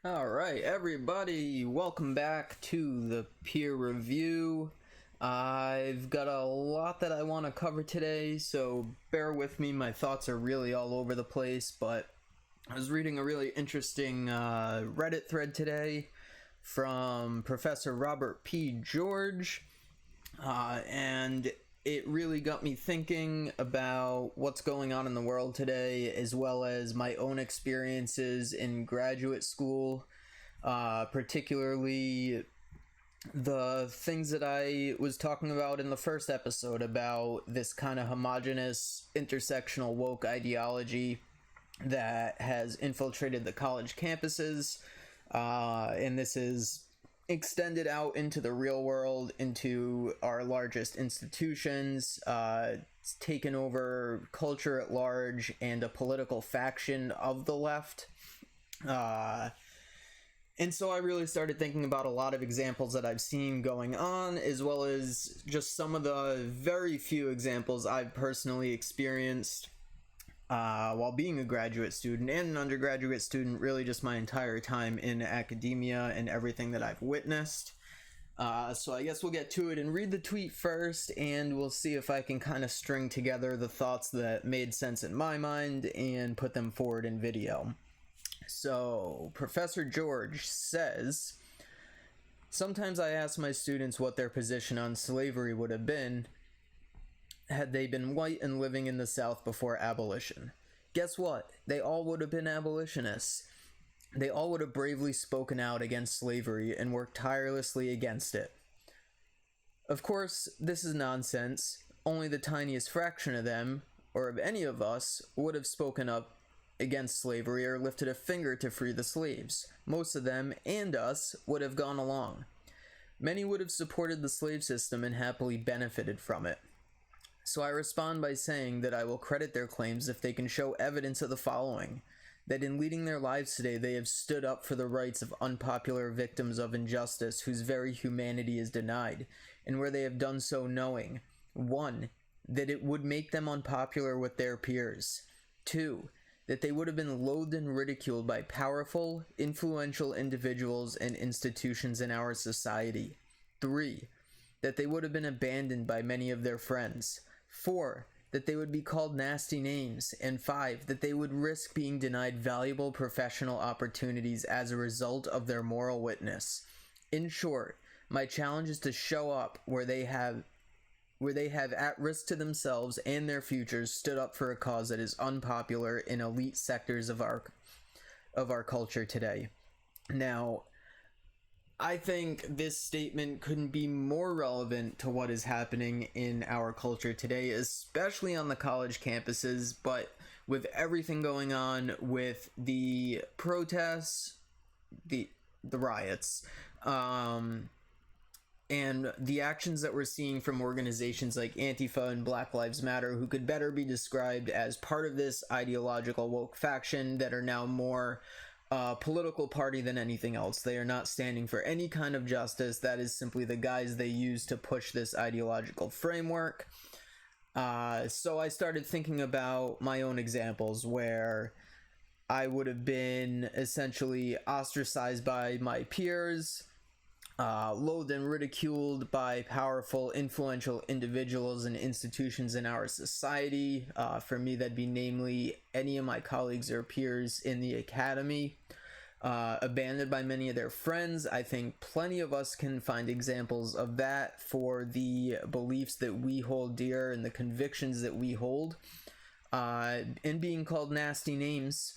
All right, everybody, welcome back to the peer review. I've got a lot that I want to cover today, so bear with me. My thoughts are really all over the place, but I was reading a really interesting Reddit thread today from Professor Robert P. George, and it really got me thinking about what's going on in the world today, as well as my own experiences in graduate school, particularly the things that I was talking about in the first episode about this kind of homogenous intersectional woke ideology that has infiltrated the college campuses, and this is extended out into the real world, into our largest institutions. It's taken over culture at large and a political faction of the left. And so I really started thinking about a lot of examples that I've seen going on, as well as just some of the very few examples I've personally experienced while being a graduate student and an undergraduate student, really just my entire time in academia and everything that I've witnessed. So I guess we'll get to it and read the tweet first, and we'll see if I can kind of string together the thoughts that made sense in my mind and put them forward in video. So, Professor George says, "Sometimes I ask my students what their position on slavery would have been had they been white and living in the South before abolition. Guess what? They all would have been abolitionists. They all would have bravely spoken out against slavery and worked tirelessly against it. Of course, this is nonsense. Only the tiniest fraction of them, or of any of us, would have spoken up against slavery or lifted a finger to free the slaves. Most of them, and us, would have gone along. Many would have supported the slave system and happily benefited from it. So I respond by saying that I will credit their claims if they can show evidence of the following: that in leading their lives today they have stood up for the rights of unpopular victims of injustice whose very humanity is denied, and where they have done so knowing, 1. that it would make them unpopular with their peers, 2. that they would have been loathed and ridiculed by powerful, influential individuals and institutions in our society, 3. that they would have been abandoned by many of their friends, 4. that they would be called nasty names, and 5. that they would risk being denied valuable professional opportunities as a result of their moral witness. In short, my challenge is to show up where they have at risk to themselves and their futures stood up for a cause that is unpopular in elite sectors of our culture today." Now, I think this statement couldn't be more relevant to what is happening in our culture today, especially on the college campuses, but with everything going on with the protests, the riots, and the actions that we're seeing from organizations like Antifa and Black Lives Matter, who could better be described as part of this ideological woke faction that are now more political party than anything else. They are not standing for any kind of justice. That is simply the guise they use to push this ideological framework. So I started thinking about my own examples where I would have been essentially ostracized by my peers, loathed and ridiculed by powerful, influential individuals and institutions in our society. For me, that'd be namely any of my colleagues or peers in the academy. Abandoned by many of their friends. I think plenty of us can find examples of that for the beliefs that we hold dear and the convictions that we hold. And being called nasty names.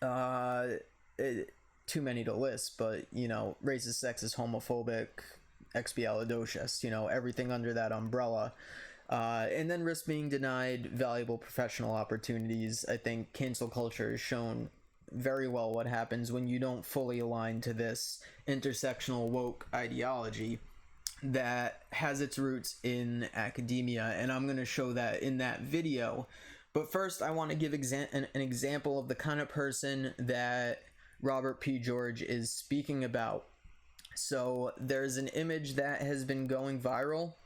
Too many to list, but, racist, sexist, homophobic, expialidocious, everything under that umbrella. And then risk being denied valuable professional opportunities. I think cancel culture has shown very well what happens when you don't fully align to this intersectional woke ideology that has its roots in academia, and I'm going to show that in that video. But first, I want to give an example of the kind of person that Robert P. George is speaking about. So there's an image that has been going viral,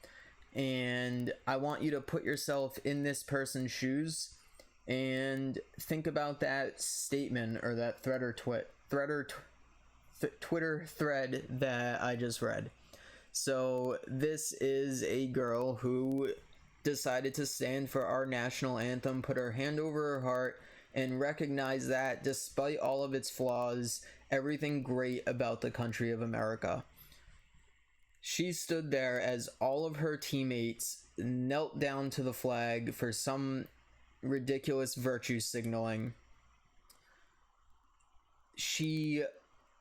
and I want you to put yourself in this person's shoes and think about that statement or that thread or Twitter thread that I just read. So this is a girl who decided to stand for our national anthem, put her hand over her heart, and recognize that despite all of its flaws, everything great about the country of America. She stood there as all of her teammates knelt down to the flag for some ridiculous virtue signaling. She,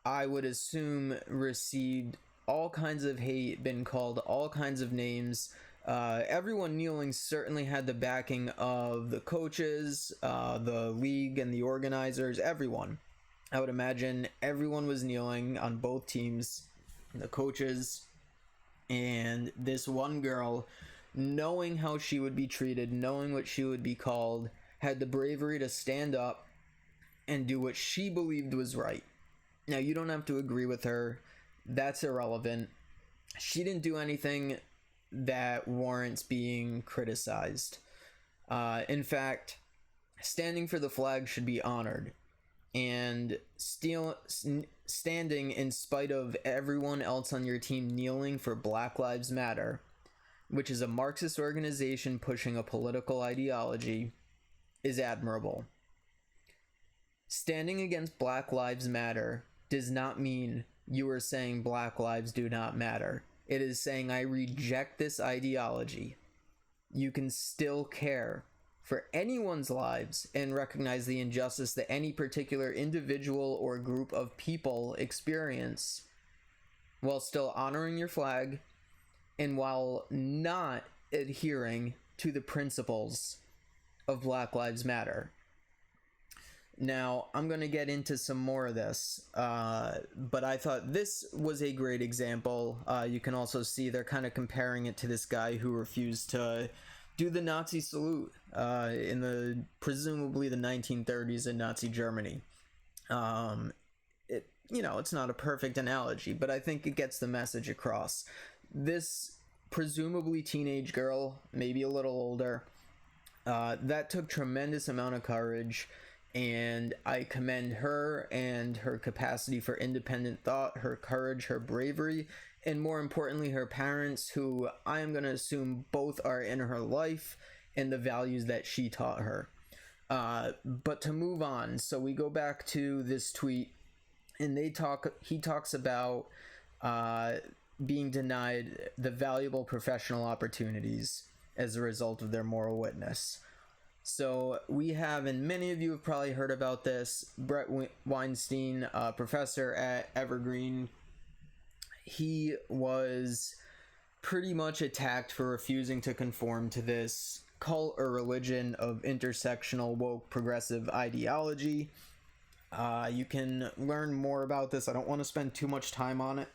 I would assume, received all kinds of hate, been called all kinds of names. Everyone kneeling certainly had the backing of the coaches, the league and the organizers, everyone. I would imagine everyone was kneeling on both teams, the coaches, and this one girl, knowing how she would be treated, knowing what she would be called, had the bravery to stand up and do what she believed was right. Now, you don't have to agree with her. That's irrelevant. She didn't do anything that warrants being criticized. In fact, standing for the flag should be honored. And standing in spite of everyone else on your team kneeling for Black Lives Matter, which is a Marxist organization pushing a political ideology, is admirable. Standing against Black Lives Matter does not mean you are saying Black lives do not matter. It is saying I reject this ideology. You can still care for anyone's lives and recognize the injustice that any particular individual or group of people experience while still honoring your flag and while not adhering to the principles of Black Lives Matter. Now, I'm going to get into some more of this, but I thought this was a great example. You can also see they're kind of comparing it to this guy who refused to do the Nazi salute in presumably the 1930s in Nazi Germany. It's not a perfect analogy, but I think it gets the message across. This presumably teenage girl, maybe a little older, that took tremendous amount of courage. And I commend her and her capacity for independent thought, her courage, her bravery, and more importantly, her parents, who I am going to assume both are in her life and the values that she taught her. But to move on, so we go back to this tweet, and he talks about being denied the valuable professional opportunities as a result of their moral witness. So we have, and many of you have probably heard about this, Brett Weinstein, professor at Evergreen. He was pretty much attacked for refusing to conform to this cult or religion of intersectional woke progressive ideology. You can learn more about this. I don't want to spend too much time on it,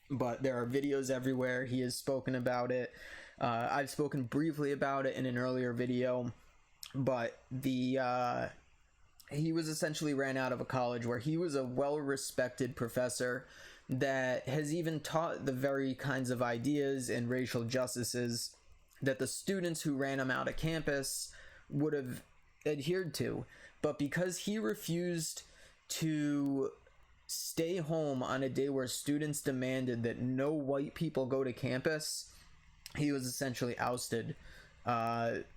but there are videos everywhere. He has spoken about it. I've spoken briefly about it in an earlier video. But he was essentially ran out of a college where he was a well-respected professor that has even taught the very kinds of ideas and racial justices that the students who ran him out of campus would have adhered to. But because he refused to stay home on a day where students demanded that no white people go to campus, he was essentially ousted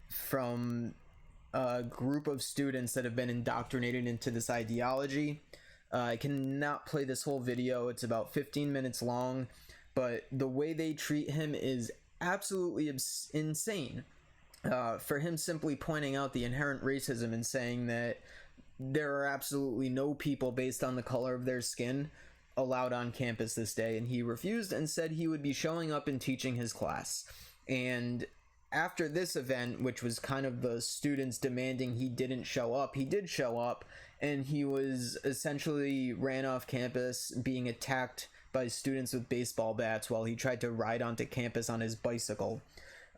from a group of students that have been indoctrinated into this ideology. I cannot play this whole video. It's about 15 minutes long, but the way they treat him is absolutely insane. For him simply pointing out the inherent racism and saying that there are absolutely no people based on the color of their skin allowed on campus this day, and he refused and said he would be showing up and teaching his class. And after this event, which was kind of the students demanding he didn't show up, he did show up, and he was essentially ran off campus being attacked by students with baseball bats while he tried to ride onto campus on his bicycle.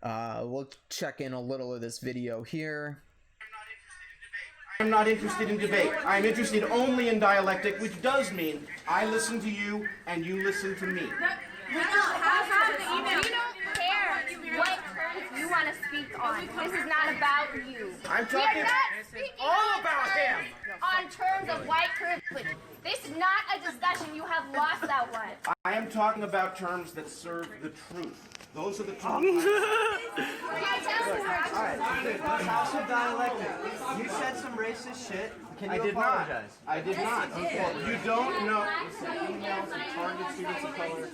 We'll check in a little of this video here. I'm not interested in debate. I'm interested only in dialectic, which does mean I listen to you and you listen to me. We don't care what you want to speak on. This is not about you. I'm talking all about him. on terms of white privilege. This is not a discussion. You have lost that one. I am talking about terms that serve the truth. Those are the terms. House of Dialectic. You said some racist shit. Can you apologize? I did not. Well, you don't know. Emails and target students of color.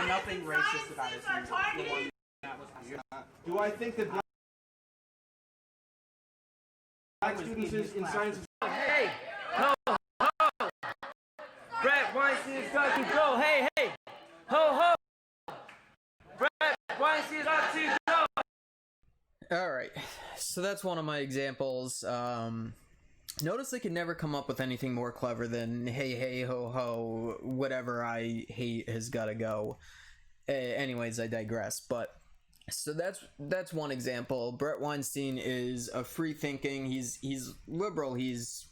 Nothing racist about it. Do I think that black students in science? Hey, ho, ho. Brett Weinstein's got to go. Hey, hey, ho, ho. Brett Weinstein's got to go. Alright, so that's one of my examples. Notice they could never come up with anything more clever than hey, hey, ho, ho, whatever I hate has gotta go. Anyways, I digress, but so that's one example. Brett Weinstein is a free thinking, he's liberal, he's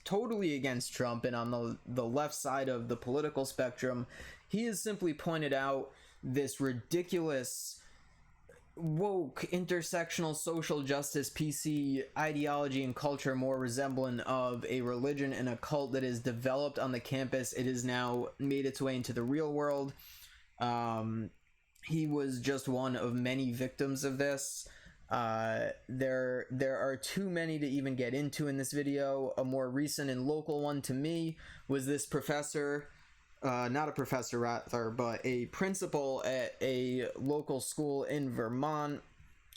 totally against Trump and on the left side of the political spectrum. He has simply pointed out this ridiculous woke intersectional social justice PC ideology and culture more resemblant of a religion and a cult that is developed on the campus. It has now made its way into the real world. He was just one of many victims of this. There are too many to even get into in this video. A more recent and local one to me was this professor, not a professor rather, but a principal at a local school in Vermont,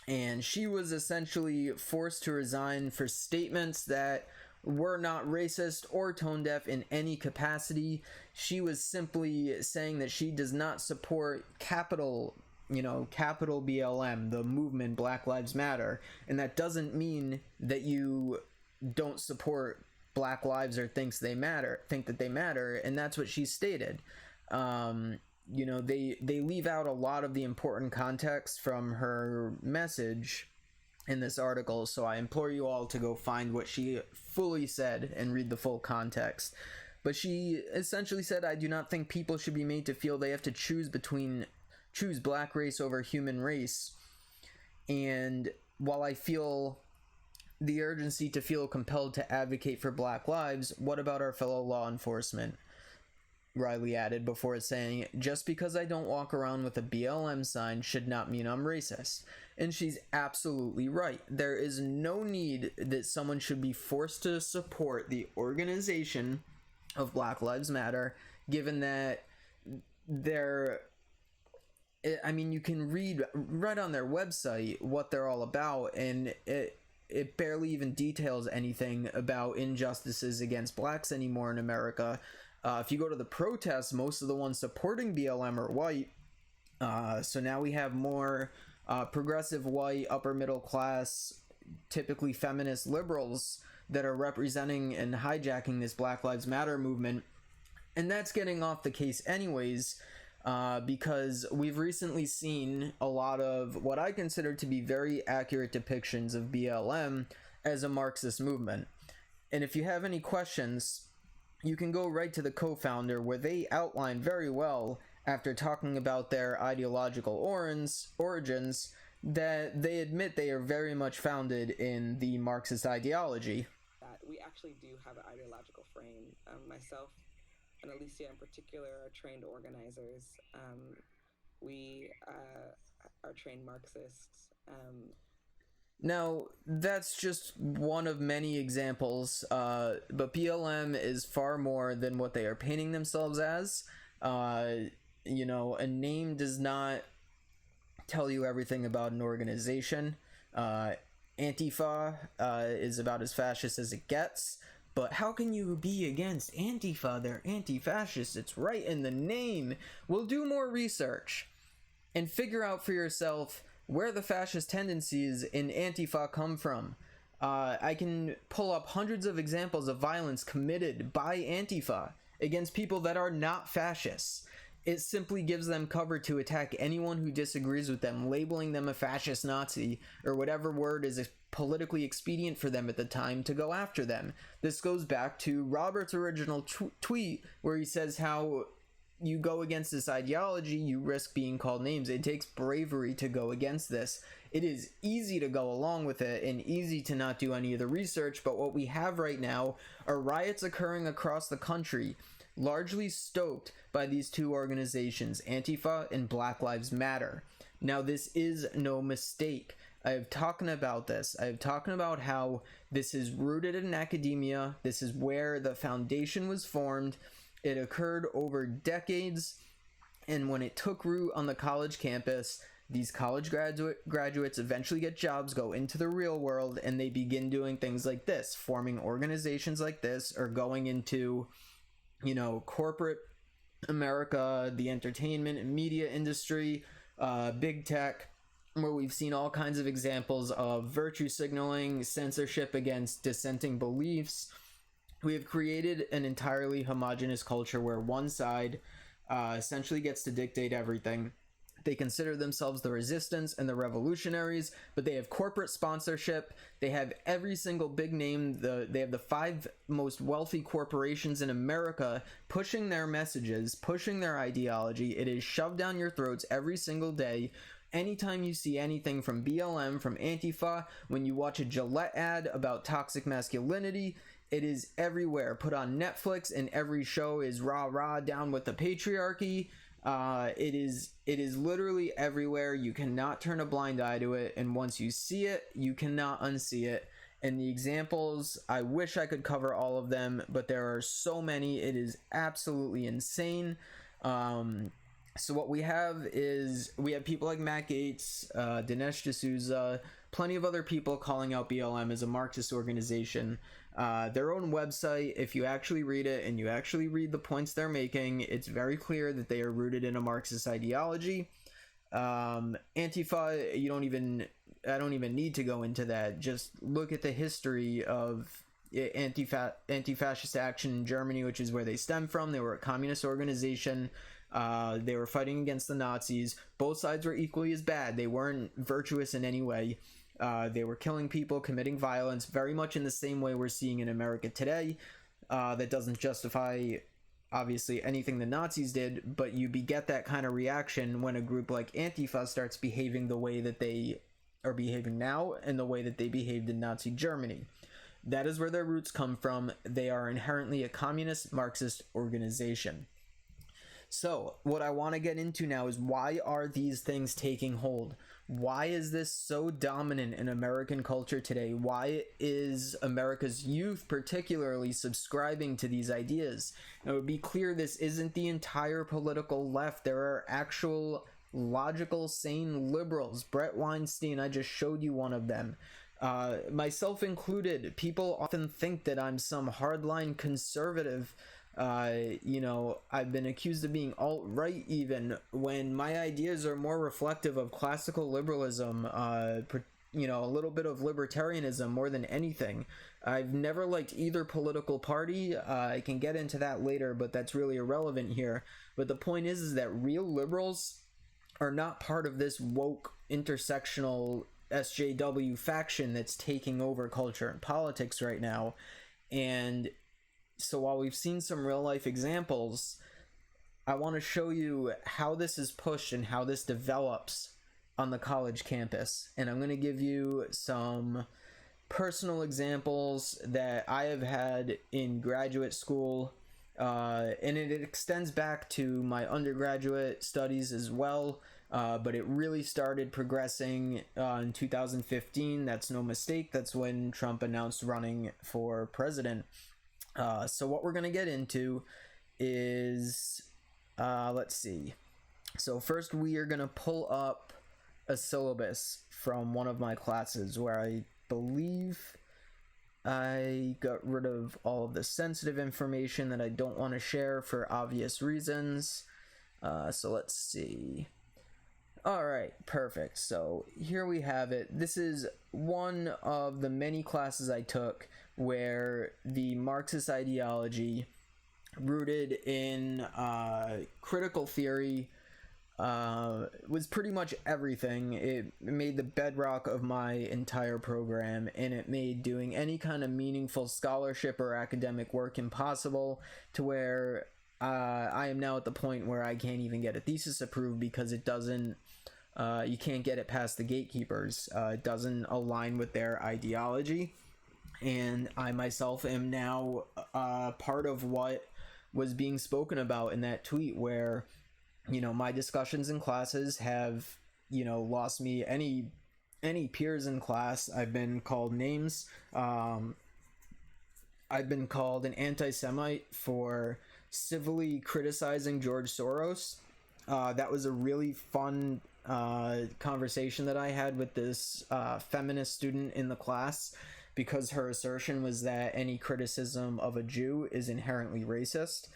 and she was essentially forced to resign for statements that were not racist or tone deaf in any capacity. She was simply saying that she does not support capital BLM, the movement Black Lives Matter, and that doesn't mean that you don't support Black lives or think that they matter, and that's what she stated. They leave out a lot of the important context from her message in this article, so I implore you all to go find what she fully said and read the full context. But she essentially said, I do not think people should be made to feel they have to choose black race over human race. And while I feel the urgency to feel compelled to advocate for Black lives, what about our fellow law enforcement? Riley added before saying, just because I don't walk around with a BLM sign should not mean I'm racist. And she's absolutely right. There is no need that someone should be forced to support the organization of Black Lives Matter, given that you can read right on their website what they're all about, and it barely even details anything about injustices against blacks anymore in America. If you go to the protests, most of the ones supporting BLM are white. So now we have more progressive white, upper middle class, typically feminist liberals that are representing and hijacking this Black Lives Matter movement. And that's getting off the case anyways, because we've recently seen a lot of what I consider to be very accurate depictions of BLM as a Marxist movement. And if you have any questions, you can go right to the co-founder, where they outline very well, after talking about their ideological origins, that they admit they are very much founded in the Marxist ideology. We actually do have an ideological frame. Myself and Alicia in particular are trained organizers. We are trained Marxists. Now, that's just one of many examples, but BLM is far more than what they are painting themselves as. A name does not tell you everything about an organization. Antifa is about as fascist as it gets, but how can you be against Antifa? They're anti-fascist. It's right in the name. We'll do more research and figure out for yourself where the fascist tendencies in Antifa come from. I can pull up hundreds of examples of violence committed by Antifa against people that are not fascists. It simply gives them cover to attack anyone who disagrees with them, labeling them a fascist Nazi, or whatever word is politically expedient for them at the time to go after them. This goes back to Robert's original tweet, where he says how, you go against this ideology, you risk being called names. It takes bravery to go against this. It is easy to go along with it and easy to not do any of the research, but what we have right now are riots occurring across the country, largely stoked by these two organizations, Antifa and Black Lives Matter. Now, this is no mistake. I have talked about this. I have talked about how this is rooted in academia. This is where the foundation was formed. It occurred over decades, and when it took root on the college campus, these college graduates eventually get jobs, go into the real world, and they begin doing things like this, forming organizations like this, or going into, you know, corporate America, the entertainment and media industry, big tech, where we've seen all kinds of examples of virtue signaling, censorship against dissenting beliefs. We have created an entirely homogenous culture where one side essentially gets to dictate everything. They consider themselves the resistance and the revolutionaries, but they have corporate sponsorship. They have every single big name. They have the 5 most wealthy corporations in America pushing their messages, pushing their ideology. It is shoved down your throats every single day. Anytime you see anything from BLM, from Antifa, when you watch a Gillette ad about toxic masculinity, it is everywhere. Put on Netflix, and every show is rah rah down with the patriarchy. It is literally everywhere. You cannot turn a blind eye to it, and once you see it, you cannot unsee it. And the examples, I wish I could cover all of them, but there are so many. It is absolutely insane. So what we have is, we have people like Matt Gaetz, Dinesh D'Souza, plenty of other people calling out BLM as a Marxist organization. Their own website, if you actually read it and you actually read the points they're making, it's very clear that they are rooted in a Marxist ideology. Antifa, I don't even need to go into that. Just look at the history of anti-fascist action in Germany, which is where they stem from. They were a communist organization. They were fighting against the Nazis. Both sides were equally as bad. They weren't virtuous in any way. They were killing people, committing violence, very much in the same way we're seeing in America today. That doesn't justify, obviously, anything the Nazis did, but you beget that kind of reaction when a group like Antifa starts behaving the way that they are behaving now and the way that they behaved in Nazi Germany. That is where their roots come from. They are inherently a communist Marxist organization. So, what I want to get into now is, why are these things taking hold? Why is this so dominant in American culture today? Why is America's youth particularly subscribing to these ideas? Now, it would be clear this isn't the entire political left. There are actual logical, sane liberals. Brett Weinstein, I just showed you one of them. Myself included, people often think that I'm some hardline conservative. I've been accused of being alt-right even, when my ideas are more reflective of classical liberalism, a little bit of libertarianism more than anything. I've never liked either political party. I can get into that later, but that's really irrelevant here. But the point is that real liberals are not part of this woke intersectional SJW faction that's taking over culture and politics right now. And so while we've seen some real life examples, I want to show you how this is pushed and how this develops on the college campus. And I'm going to give you some personal examples that I have had in graduate school, and it extends back to my undergraduate studies as well, but it really started progressing in 2015. That's no mistake. That's when Trump announced running for president. So what we're going to get into is, let's see. So first we are going to pull up a syllabus from one of my classes where I believe I got rid of all of the sensitive information that I don't want to share for obvious reasons. So let's see. All right, perfect. So here we have it. This is one of the many classes I took where the Marxist ideology, rooted in critical theory, was pretty much everything. It made the bedrock of my entire program, and it made doing any kind of meaningful scholarship or academic work impossible, to where I am now at the point where I can't even get a thesis approved because it doesn't, you can't get it past the gatekeepers. It doesn't align with their ideology. And I myself am now part of what was being spoken about in that tweet, where, you know, my discussions in classes have, you know, lost me any peers in class. I've been called names. I've been called an anti-Semite for civilly criticizing George Soros. That was a really fun conversation that I had with this feminist student in the class, because her assertion was that any criticism of a Jew is inherently racist.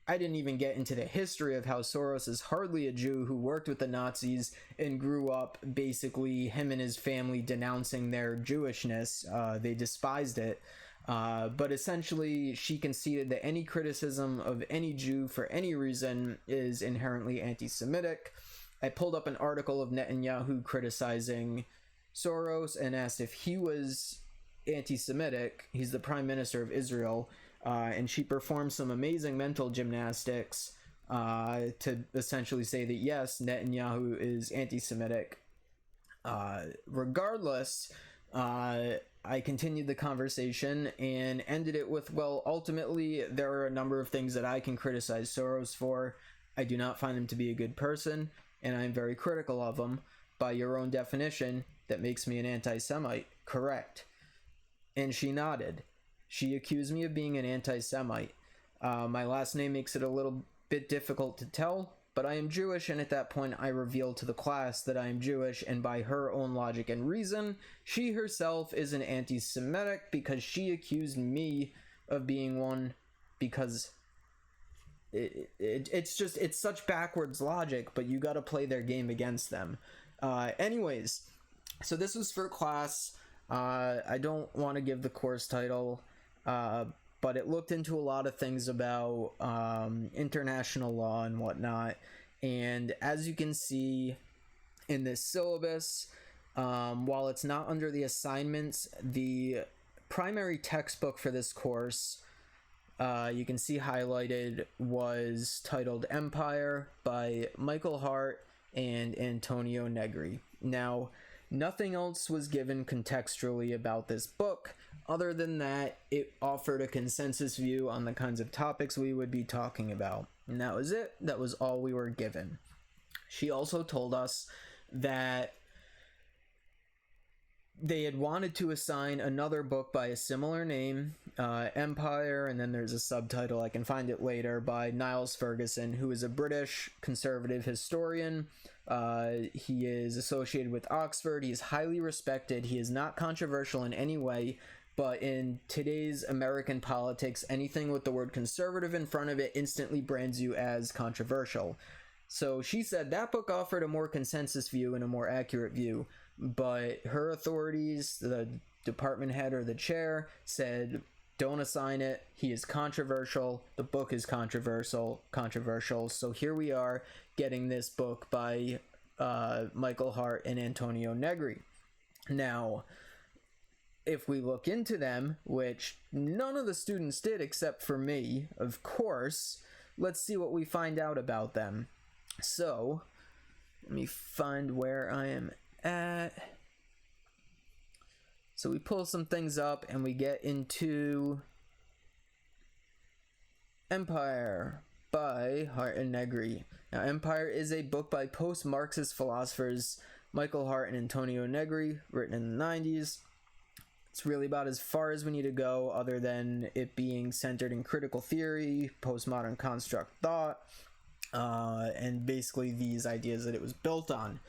I didn't even get into the history of how Soros is hardly a Jew who worked with the Nazis and grew up basically him and his family denouncing their Jewishness. They despised it. But essentially, she conceded that any criticism of any Jew for any reason is inherently anti-Semitic. I pulled up an article of Netanyahu criticizing Soros and asked if he was anti-Semitic. He's the prime minister of Israel. And she performed some amazing mental gymnastics to essentially say that yes, Netanyahu is anti-Semitic. Regardless, I continued the conversation and ended it with, well, ultimately, there are a number of things that I can criticize Soros for. I do not find him to be a good person, and I'm very critical of him. By your own definition, that makes me an anti-Semite. Correct. And she nodded. She accused me of being an anti-Semite. My last name makes it a little bit difficult to tell, but I am Jewish, and at that point I revealed to the class that I am Jewish, and by her own logic and reason, she herself is an anti-Semitic because she accused me of being one, because it's such backwards logic, but you gotta play their game against them. Anyways, so this was for class. I don't want to give the course title, but it looked into a lot of things about international law and whatnot. And as you can see in this syllabus, while it's not under the assignments, the primary textbook for this course, you can see highlighted, was titled Empire by Michael Hart and Antonio Negri. Now, nothing else was given contextually about this book. Other than that, it offered a consensus view on the kinds of topics we would be talking about. And that was it. That was all we were given. She also told us that they had wanted to assign another book by a similar name, Empire, and then there's a subtitle, I can find it later, by Niles Ferguson, who is a British conservative historian. He is associated with Oxford. He is highly respected. He is not controversial in any way, but in today's American politics, anything with the word conservative in front of it instantly brands you as controversial. So she said that book offered a more consensus view and a more accurate view, but her authorities, the department head or the chair, said don't assign it. He is controversial. The book is controversial. So here we are getting this book by Michael Hart and Antonio Negri. Now, if we look into them, which none of the students did except for me, of course, let's see what we find out about them. So, let me find where I am at. So we pull some things up and we get into Empire by Hart and Negri. Now, Empire is a book by post-Marxist philosophers Michael Hart and Antonio Negri, written in the 90s. It's really about as far as we need to go, other than it being centered in critical theory, postmodern construct thought, and basically these ideas that it was built on.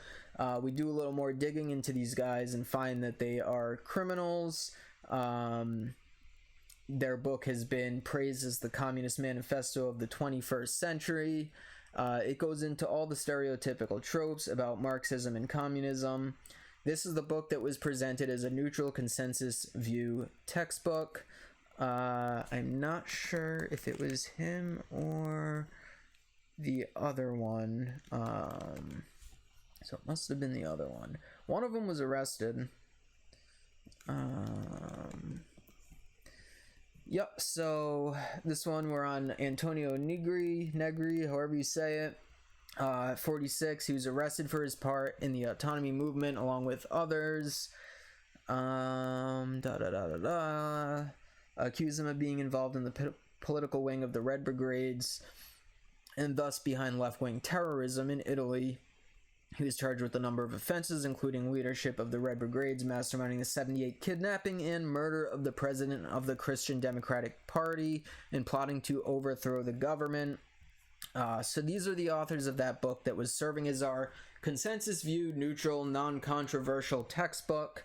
We do a little more digging into these guys and find that they are criminals. Their book has been praised as the Communist Manifesto of the 21st century. It goes into all the stereotypical tropes about Marxism and communism. This is the book that was presented as a neutral consensus view textbook. I'm not sure if it was him or the other one. So it must have been the other one. One of them was arrested. Yep, so this one we're on Antonio Negri, however you say it. 46, he was arrested for his part in the autonomy movement along with others. Accuse him of being involved in the political wing of the Red Brigades and thus behind left-wing terrorism in Italy. He was charged with a number of offenses, including leadership of the Red Brigades, masterminding the 78 kidnapping and murder of the president of the Christian Democratic Party, and plotting to overthrow the government. So these are the authors of that book that was serving as our consensus view, neutral, non-controversial textbook,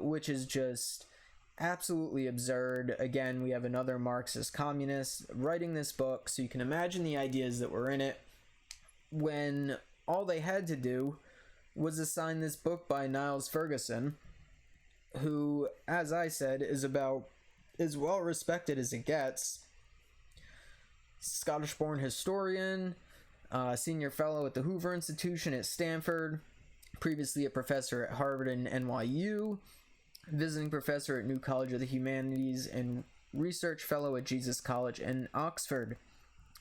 which is just absolutely absurd. Again, we have another Marxist communist writing this book, so you can imagine the ideas that were in it, when all they had to do was assign this book by Niles Ferguson, who, as I said, is about as well respected as it gets. Scottish-born historian, senior fellow at the Hoover Institution at Stanford, previously a professor at Harvard and NYU, visiting professor at New College of the Humanities, and research fellow at Jesus College in Oxford.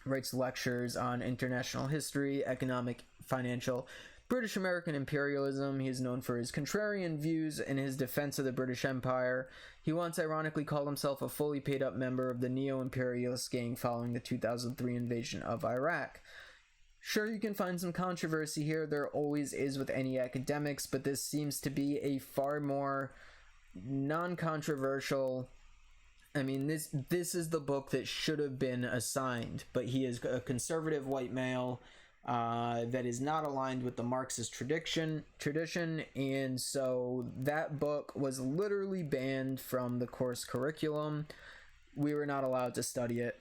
Writes lectures on international history, economic, financial, British American imperialism. He is known for his contrarian views and his defense of the British Empire. He once ironically called himself a fully paid up member of the neo-imperialist gang following the 2003 invasion of Iraq. Sure, you can find some controversy here. There always is with any academics, but this seems to be a far more non-controversial. I mean, this is the book that should have been assigned, but he is a conservative white male that is not aligned with the Marxist tradition, and so that book was literally banned from the course curriculum. We were not allowed to study it,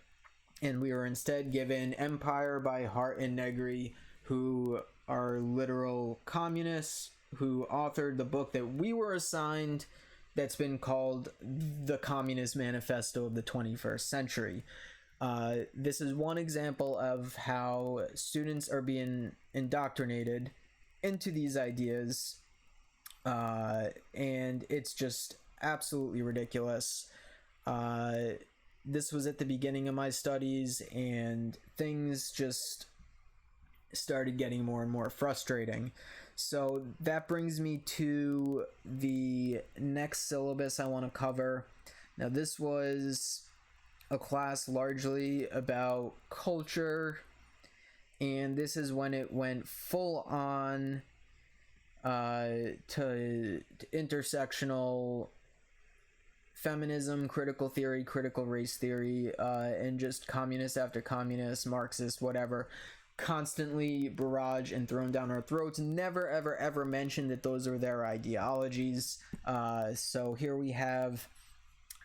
and we were instead given Empire by Hart and Negri, who are literal communists, who authored the book that we were assigned, that's been called the Communist Manifesto of the 21st Century. This is one example of how students are being indoctrinated into these ideas, and it's just absolutely ridiculous. This was at the beginning of my studies, and things just started getting more and more frustrating. So that brings me to the next syllabus I want to cover. Now, this was a class largely about culture, and this is when it went full on to intersectional feminism, critical theory, critical race theory, and just communist after communist, Marxist, whatever, constantly barrage and thrown down our throats. Never ever mentioned that those are their ideologies. So here we have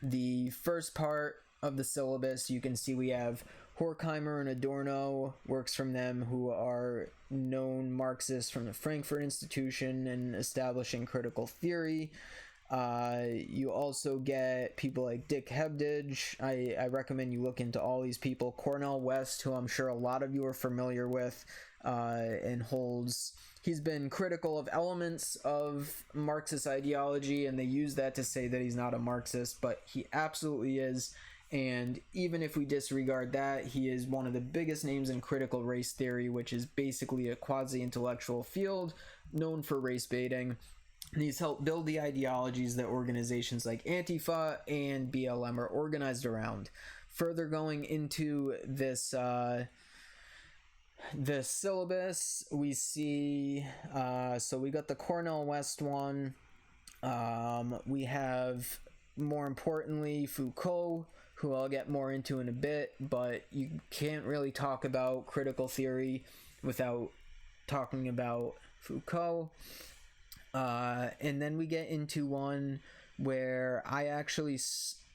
the first part of the syllabus. You can see we have Horkheimer and Adorno, works from them, who are known Marxists from the Frankfurt Institution and establishing critical theory. You also get people like Dick Hebdige. I recommend you look into all these people. Cornel West, who I'm sure a lot of you are familiar with, and he's been critical of elements of Marxist ideology, and they use that to say that he's not a Marxist, but he absolutely is. And even if we disregard that, he is one of the biggest names in critical race theory, which is basically a quasi-intellectual field known for race baiting. And he's helped build the ideologies that organizations like Antifa and BLM are organized around. Further going into this the syllabus, we see, so we got the Cornel West one. We have, more importantly, Foucault, who I'll get more into in a bit, but you can't really talk about critical theory without talking about Foucault. And then we get into one where I actually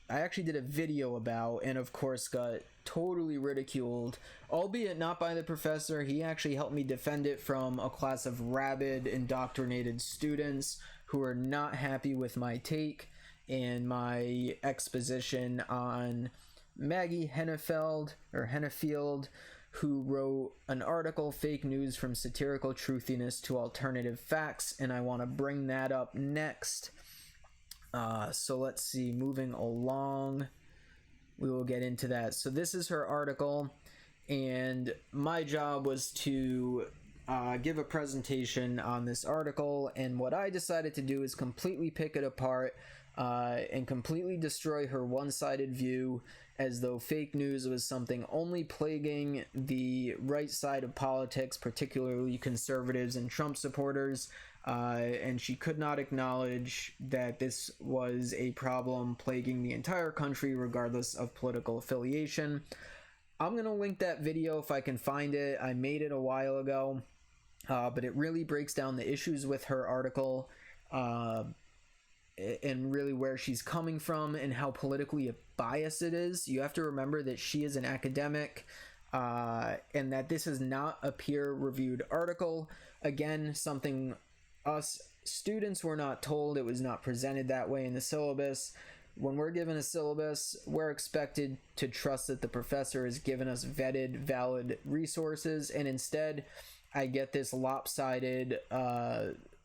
did a video about, and of course got totally ridiculed, albeit not by the professor. He actually helped me defend it from a class of rabid, indoctrinated students who are not happy with my take and my exposition on Maggie Hennefield, who wrote an article, Fake News from Satirical Truthiness to Alternative Facts, and I want to bring that up next. So let's see, moving along. we will get into that. So this is her article, and my job was to give a presentation on this article, and what I decided to do is completely pick it apart and completely destroy her one-sided view, as though fake news was something only plaguing the right side of politics, particularly conservatives and Trump supporters, and she could not acknowledge that this was a problem plaguing the entire country regardless of political affiliation. I'm going to link that video if I can find it. I made it a while ago, but it really breaks down the issues with her article, and really where she's coming from and how politically biased it is. You have to remember that she is an academic, and that this is not a peer-reviewed article. Again, something us students were not told. It was not presented that way in the syllabus. When we're given a syllabus, we're expected to trust that the professor has given us vetted, valid resources, and instead I get this lopsided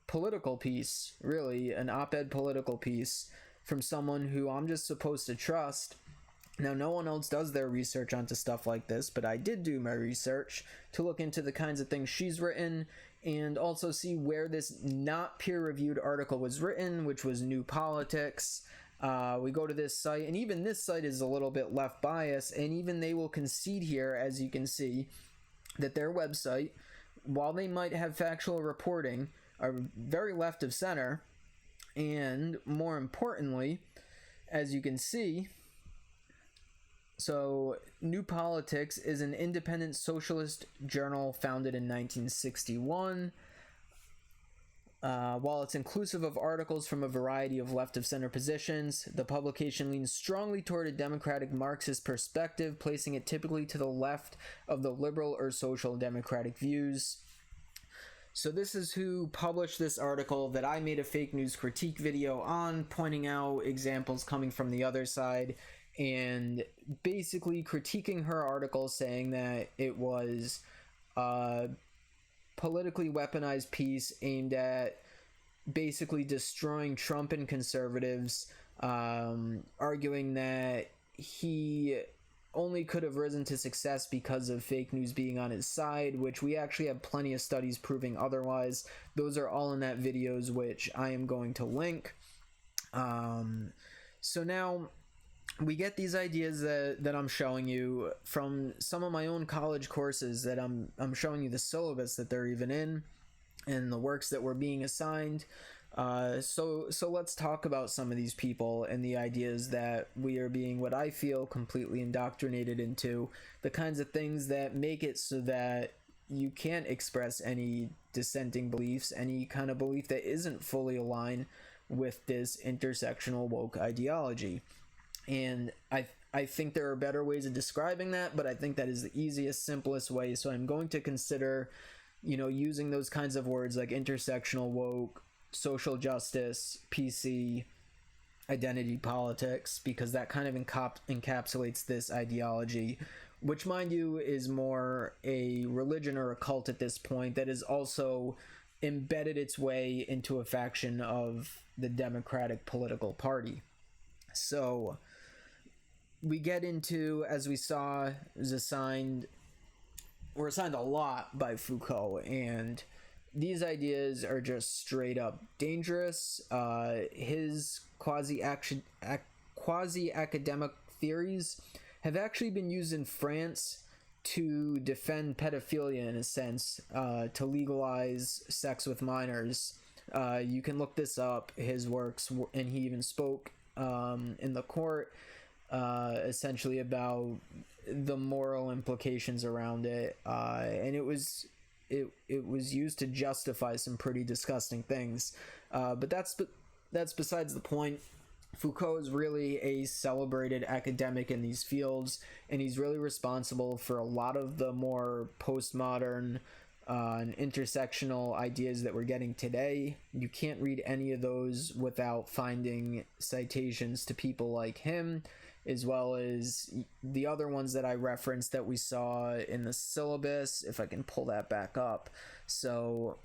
political piece, really an op-ed political piece from someone who I'm just supposed to trust. Now, no one else does their research onto stuff like this, but I did do my research to look into the kinds of things she's written and also see where this not peer-reviewed article was written, which was New Politics. We go to this site, and even this site is a little bit left biased, and even they will concede here, as you can see, that their website, while they might have factual reporting, are very left of center, and more importantly, as you can see, so New Politics is an independent socialist journal founded in 1961. While it's inclusive of articles from a variety of left-of-center positions, the publication leans strongly toward a democratic Marxist perspective, placing it typically to the left of the liberal or social democratic views. So this is who published this article that I made a fake news critique video on, pointing out examples coming from the other side, and basically critiquing her article, saying that it was politically weaponized piece aimed at basically destroying Trump and conservatives, arguing that he only could have risen to success because of fake news being on his side, which we actually have plenty of studies proving otherwise. Those are all in that videos, which I am going to link. So now we get these ideas that I'm showing you from some of my own college courses that I'm showing you the syllabus that they're even in and the works that were being assigned. So let's talk about some of these people and the ideas that we are being, what I feel, completely indoctrinated into, the kinds of things that make it so that you can't express any dissenting beliefs, any kind of belief that isn't fully aligned with this intersectional woke ideology. And I think there are better ways of describing that, but I think that is the easiest, simplest way. So I'm going to consider, using those kinds of words like intersectional woke, social justice, PC, identity politics, because that kind of encapsulates this ideology, which, mind you, is more a religion or a cult at this point that has also embedded its way into a faction of the Democratic political party. So we get into, as we saw, we're assigned a lot by Foucault, and these ideas are just straight up dangerous. His quasi-academic theories have actually been used in France to defend pedophilia, in a sense, to legalize sex with minors. You can look this up, his works, and he even spoke in the court essentially about the moral implications around it, and it was used to justify some pretty disgusting things, but that's besides the point. Foucault is really a celebrated academic in these fields, and he's really responsible for a lot of the more postmodern and intersectional ideas that we're getting today. You can't read any of those without finding citations to people like him, as well as the other ones that I referenced that we saw in the syllabus, if I can pull that back up. So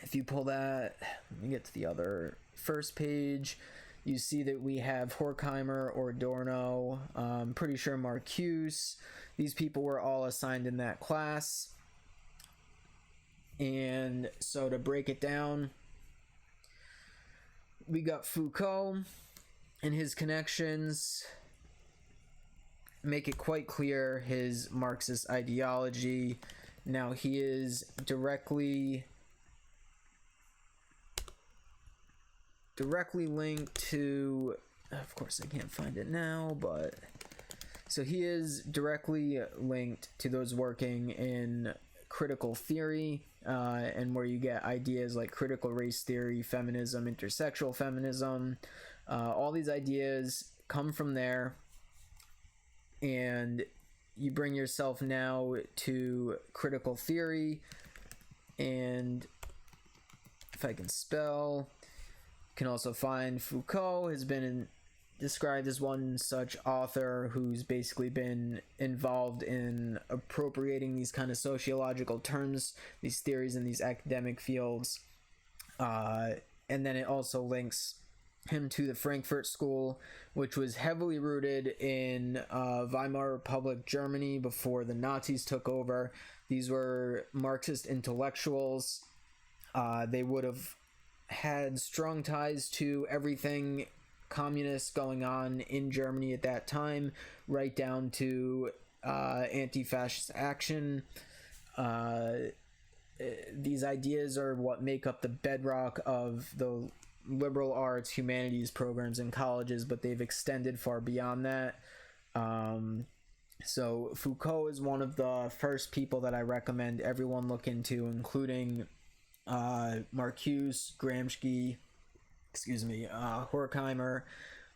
if you pull that, let me get to the other first page. You see that we have Horkheimer, Adorno, pretty sure Marcuse. These people were all assigned in that class. And so to break it down, we got Foucault and his connections make it quite clear his Marxist ideology. Now he is directly linked to, of course I can't find it now, but so he is directly linked to those working in critical theory, and where you get ideas like critical race theory, feminism, intersectional feminism. All these ideas come from there, and you bring yourself now to critical theory, and if I can spell, you can also find Foucault has been described as one such author who's basically been involved in appropriating these kind of sociological terms, these theories in these academic fields. And then it also links him to the Frankfurt School, which was heavily rooted in Weimar Republic Germany before the Nazis took over. These were Marxist intellectuals. They would have had strong ties to everything communist going on in Germany at that time, right down to anti-fascist action. These ideas are what make up the bedrock of the liberal arts, humanities programs in colleges, but they've extended far beyond that. So Foucault is one of the first people that I recommend everyone look into, including Marcuse, Gramsci, Horkheimer.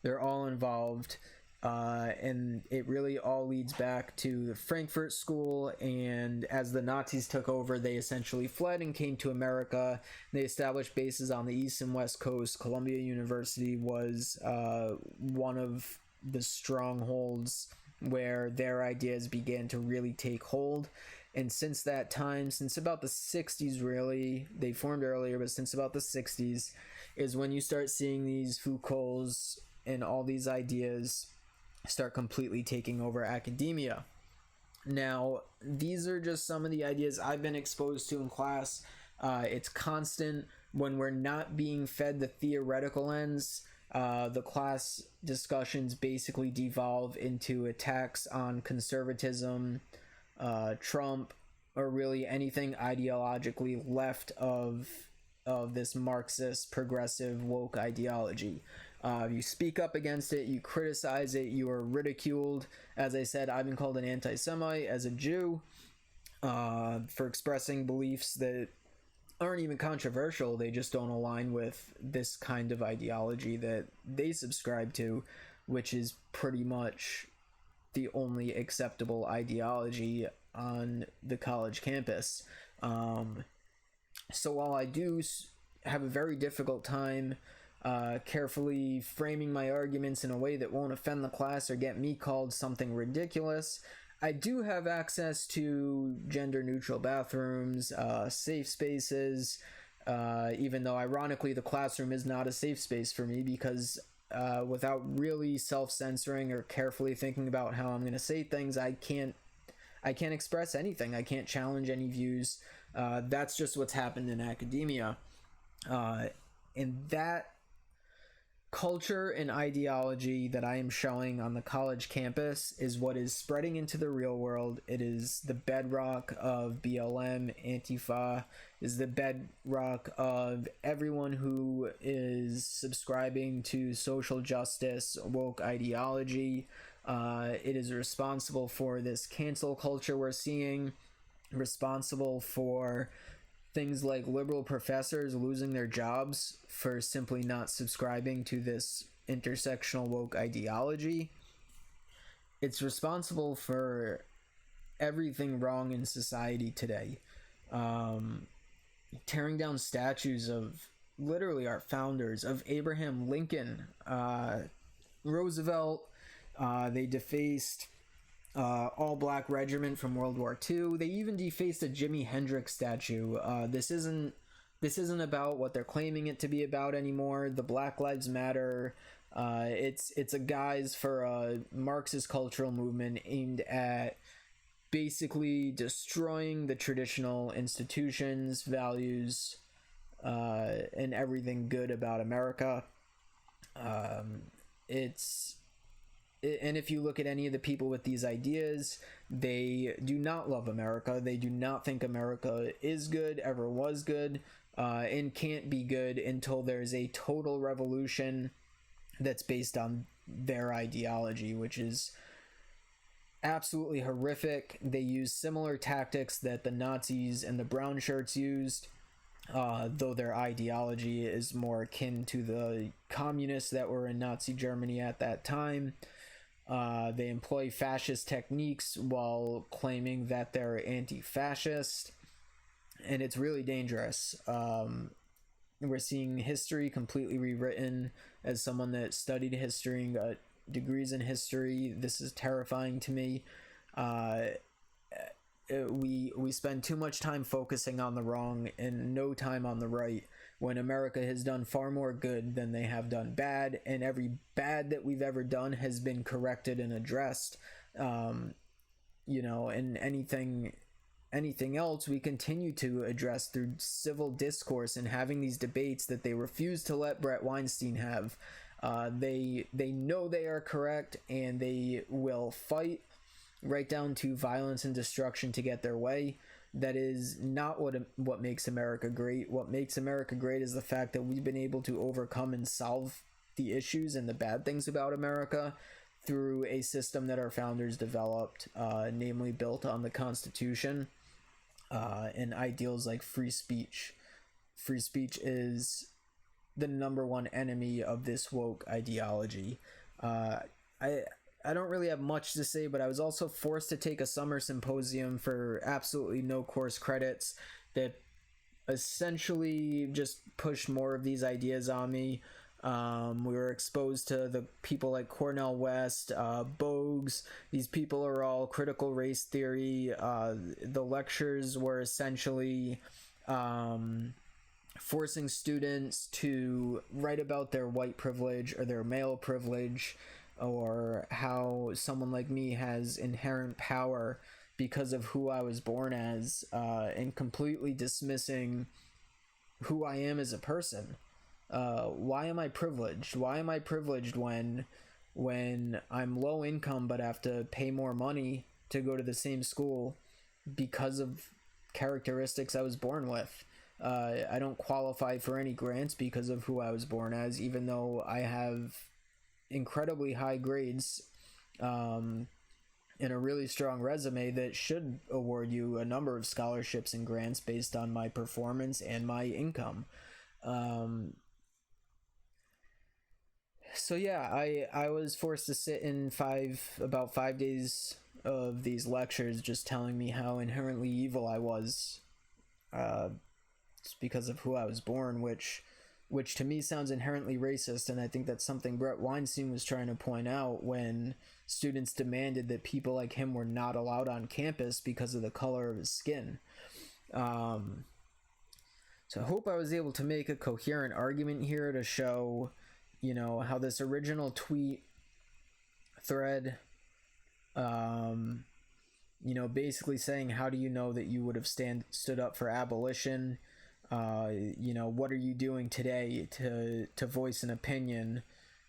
They're all involved, and it really all leads back to the Frankfurt School. And as the Nazis took over, they essentially fled and came to America. They established bases on the East and West Coast. Columbia University was one of the strongholds where their ideas began to really take hold. And since that time, since about the 60s really, they formed earlier, but since about the 60s is when you start seeing these Foucaults and all these ideas start completely taking over academia. Now, these are just some of the ideas I've been exposed to in class. It's constant when we're not being fed the theoretical ends. The class discussions basically devolve into attacks on conservatism, Trump, or really anything ideologically left of this Marxist progressive woke ideology. You speak up against it, you criticize it, you are ridiculed. As I said, I've been called an anti-Semite as a Jew for expressing beliefs that aren't even controversial. They just don't align with this kind of ideology that they subscribe to, which is pretty much the only acceptable ideology on the college campus. So while I do have a very difficult time carefully framing my arguments in a way that won't offend the class or get me called something ridiculous, I do have access to gender-neutral bathrooms, safe spaces, even though ironically the classroom is not a safe space for me, because without really self-censoring or carefully thinking about how I'm going to say things, I can't express anything. I can't challenge any views. That's just what's happened in academia. And that culture and ideology that I am showing on the college campus is what is spreading into the real world. It is the bedrock of BLM, Antifa, is the bedrock of everyone who is subscribing to social justice, woke ideology. It is responsible for this cancel culture we're seeing, responsible for things like liberal professors losing their jobs for simply not subscribing to this intersectional woke ideology. It's responsible for everything wrong in society today. Tearing down statues of literally our founders, of Abraham Lincoln, Roosevelt. They defaced all black regiment from World War II. They even defaced a Jimi Hendrix statue. This isn't about what they're claiming it to be about anymore. The Black Lives Matter It's a guise for a Marxist cultural movement aimed at basically destroying the traditional institutions, values, and everything good about America. And if you look at any of the people with these ideas, they do not love America. They do not think America is good, ever was good, and can't be good until there's a total revolution that's based on their ideology, which is absolutely horrific. They use similar tactics that the Nazis and the brown shirts used, though their ideology is more akin to the communists that were in Nazi Germany at that time. They employ fascist techniques while claiming that they're anti-fascist, and it's really dangerous. We're seeing history completely rewritten. As someone that studied history and got degrees in history, this is terrifying to me. We spend too much time focusing on the wrong and no time on the right, when America has done far more good than they have done bad, and every bad that we've ever done has been corrected and addressed. And anything else we continue to address through civil discourse and having these debates that they refuse to let Brett Weinstein have. They know they are correct, and they will fight right down to violence and destruction to get their way. That is not what makes America great. What makes America great is the fact that we've been able to overcome and solve the issues and the bad things about America through a system that our founders developed, namely built on the Constitution, and ideals like free speech. Free speech is the number one enemy of this woke ideology. I don't really have much to say, but I was also forced to take a summer symposium for absolutely no course credits that essentially just pushed more of these ideas on me. We were exposed to the people like Cornel West, Bogues. These people are all critical race theory. The lectures were essentially forcing students to write about their white privilege or their male privilege, or how someone like me has inherent power because of who I was born as, and completely dismissing who I am as a person. Why am I privileged? Why am I privileged when I'm low income but have to pay more money to go to the same school because of characteristics I was born with? I don't qualify for any grants because of who I was born as, even though I have incredibly high grades and a really strong resume that should award you a number of scholarships and grants based on my performance and my income. So yeah, I was forced to sit in about 5 days of these lectures just telling me how inherently evil I was, just because of who I was born, which to me sounds inherently racist, and I think that's something Brett Weinstein was trying to point out when students demanded that people like him were not allowed on campus because of the color of his skin. So I hope I was able to make a coherent argument here to show, how this original tweet thread, basically saying, how do you know that you would have stood up for abolition? What are you doing today to voice an opinion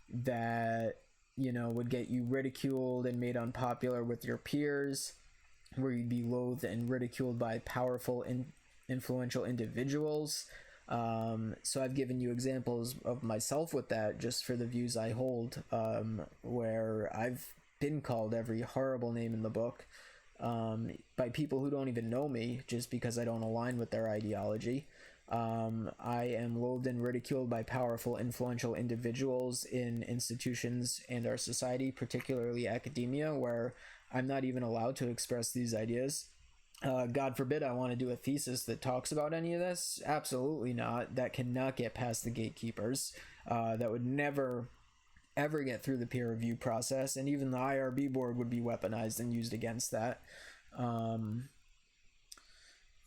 that, would get you ridiculed and made unpopular with your peers, where you'd be loathed and ridiculed by powerful and influential individuals? So I've given you examples of myself with that, just for the views I hold, where I've been called every horrible name in the book by people who don't even know me, just because I don't align with their ideology. I am loathed and ridiculed by powerful, influential individuals in institutions and our society, particularly academia, where I'm not even allowed to express these ideas. God forbid I want to do a thesis that talks about any of this. Absolutely not. That cannot get past the gatekeepers. That would never, ever get through the peer review process, and even the IRB board would be weaponized and used against that.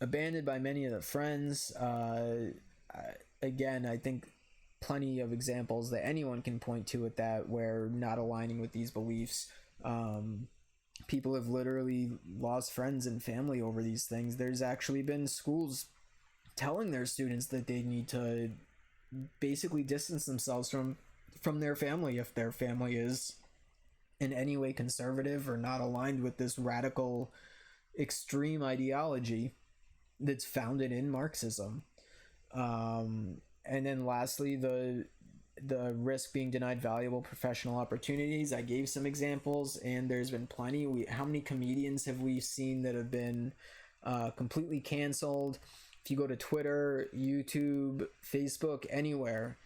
Abandoned by many of the friends. Again, I think plenty of examples that anyone can point to with that, where not aligning with these beliefs, people have literally lost friends and family over these things. There's actually been schools telling their students that they need to basically distance themselves from their family if their family is in any way conservative or not aligned with this radical extreme ideology that's founded in Marxism. And then lastly, the risk being denied valuable professional opportunities. I gave some examples, and there's been plenty. How many comedians have we seen that have been completely canceled? If you go to Twitter, YouTube, Facebook, anywhere,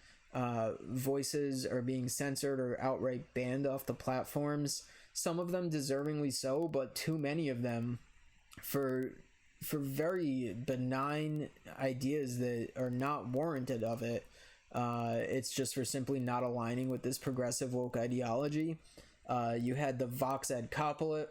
voices are being censored or outright banned off the platforms. Some of them deservingly so, but too many of them for very benign ideas that are not warranted of it. It's just for simply not aligning with this progressive woke ideology. You had the Vox apocalypse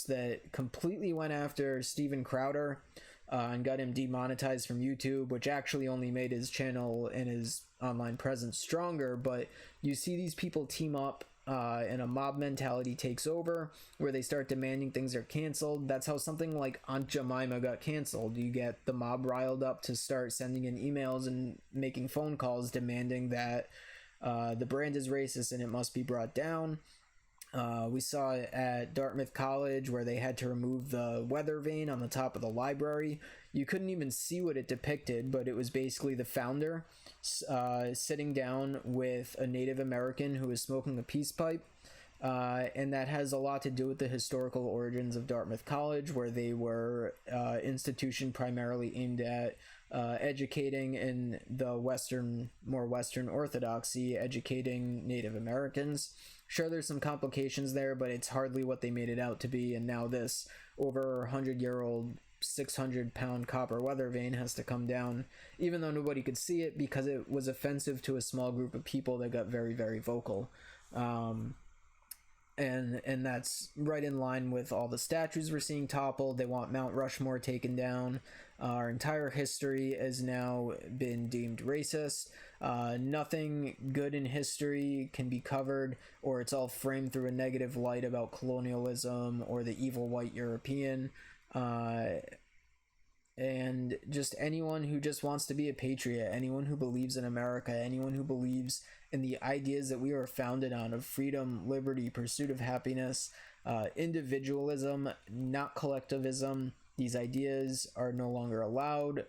that completely went after Steven Crowder and got him demonetized from YouTube, which actually only made his channel and his online presence stronger. But you see these people team up and a mob mentality takes over where they start demanding things are canceled. That's how something like Aunt Jemima got canceled. You get the mob riled up to start sending in emails and making phone calls demanding that the brand is racist and it must be brought down. We saw it at Dartmouth College where they had to remove the weather vane on the top of the library. You couldn't even see what it depicted, but it was basically the founder sitting down with a Native American who was smoking a peace pipe. And that has a lot to do with the historical origins of Dartmouth College, where they were institution primarily aimed at educating in the more Western orthodoxy, educating Native Americans. Sure, there's some complications there, but it's hardly what they made it out to be. And now this over 100-year-old 600-pound copper weather vane has to come down, even though nobody could see it, because it was offensive to a small group of people that got very, very vocal. And that's right in line with all the statues we're seeing toppled. They want Mount Rushmore taken down. Our entire history has now been deemed racist. Nothing good in history can be covered, or it's all framed through a negative light about colonialism or the evil white European. And just anyone who just wants to be a patriot, anyone who believes in America, anyone who believes in the ideas that we are founded on of freedom, liberty, pursuit of happiness, individualism, not collectivism. These ideas are no longer allowed.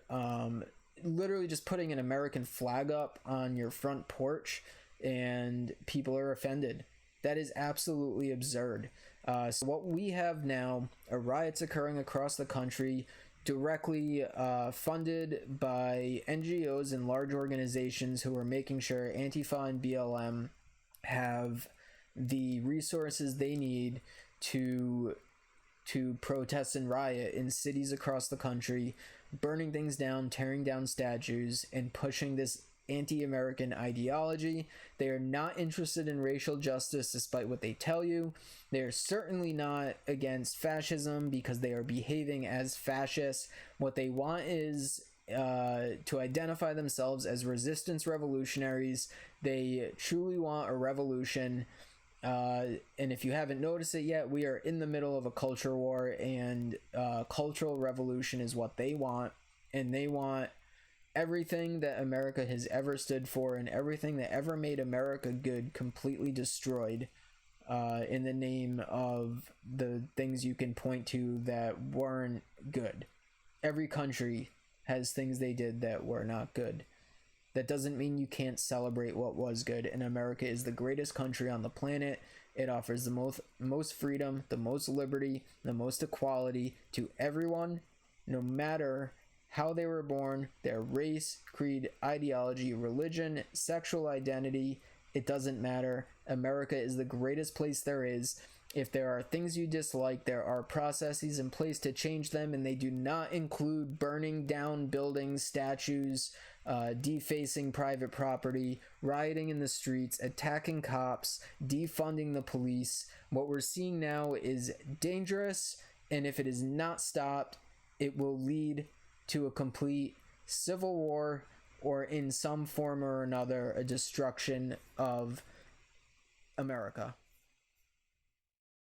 Literally just putting an American flag up on your front porch and people are offended. That is absolutely absurd. So what we have now are riots occurring across the country, directly funded by NGOs and large organizations who are making sure Antifa and BLM have the resources they need to protest and riot in cities across the country, burning things down, tearing down statues, and pushing this anti-American ideology. They are not interested in racial justice despite what they tell you. They are certainly not against fascism because they are behaving as fascists. What they want is to identify themselves as resistance revolutionaries. They truly want a revolution. And if you haven't noticed it yet, we are in the middle of a culture war, and cultural revolution is what they want. And they want everything that America has ever stood for and everything that ever made America good completely destroyed in the name of the things you can point to that weren't good. Every country has things they did that were not good. That doesn't mean you can't celebrate what was good, and America is the greatest country on the planet. It offers the most freedom, the most liberty, the most equality to everyone, no matter how they were born, their race, creed, ideology, religion, sexual identity. It doesn't matter. America is the greatest place there is. If there are things you dislike, there are processes in place to change them, and they do not include burning down buildings, statues, defacing private property, rioting in the streets, attacking cops, defunding the police. What we're seeing now is dangerous, and if it is not stopped, it will lead to a complete civil war or in some form or another a destruction of America.